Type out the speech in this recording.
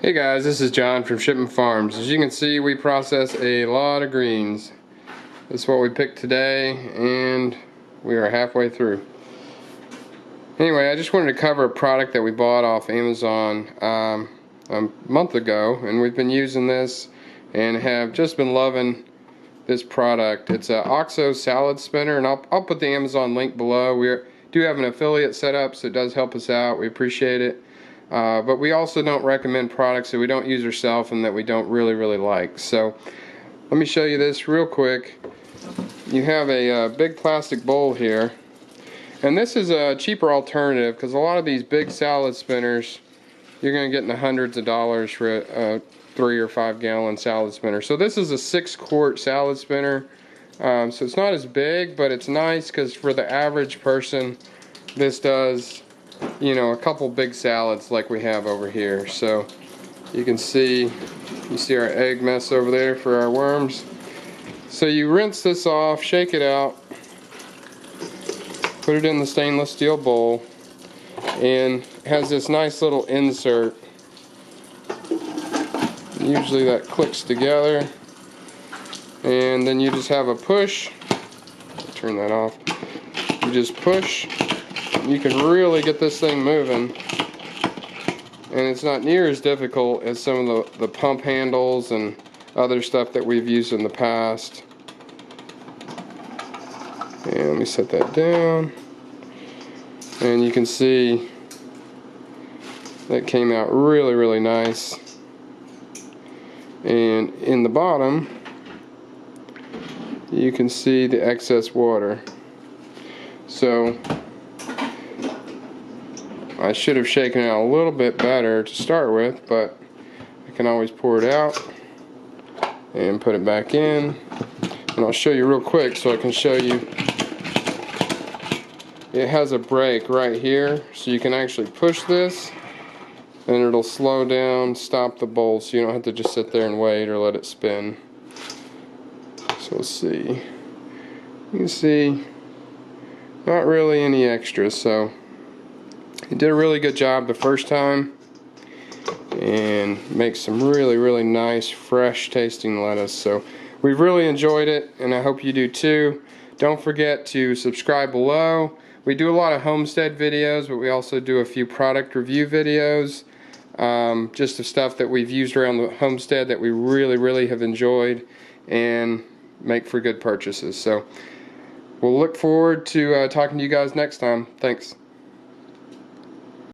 Hey guys, this is John from Shipman Farms. As you can see, we process a lot of greens. This is what we picked today, and we are halfway through. Anyway, I just wanted to cover a product that we bought off Amazon a month ago, and we've been using this and have just been loving this product. It's an OXO salad spinner, and I'll put the Amazon link below. We do have an affiliate set up, so it does help us out. We appreciate it. But we also don't recommend products that we don't use ourselves and that we don't really like. So let me show you this real quick. You have a big plastic bowl here, and this is a cheaper alternative because a lot of these big salad spinners you're going to get in the hundreds of dollars for a 3 or 5 gallon salad spinner. So this is a 6-quart salad spinner, so it's not as big, but it's nice because for the average person this does, you know, a couple big salads like we have over here. So you can see, our egg mess over there for our worms. So you rinse this off, shake it out, put it in the stainless steel bowl, and it has this nice little insert. Usually that clicks together, and then you just have a push. Turn that off. You just push. You can really get this thing moving, and it's not near as difficult as some of the pump handles and other stuff that we've used in the past. And let me set that down, and you can see that came out really nice. And in the bottom you can see the excess water. So I should have shaken it out a little bit better to start with, but I can always pour it out and put it back in. And I'll show you real quick so I can show you. It has a brake right here, so you can actually push this and it'll slow down, stop the bowl, so you don't have to just sit there and wait or let it spin. So let's see. You can see not really any extra, so he did a really good job the first time and makes some really nice fresh tasting lettuce. So we've really enjoyed it, and I hope you do too. Don't forget to subscribe below. We do a lot of homestead videos, but we also do a few product review videos, just the stuff that we've used around the homestead that we really have enjoyed and make for good purchases. So we'll look forward to talking to you guys next time. Thanks.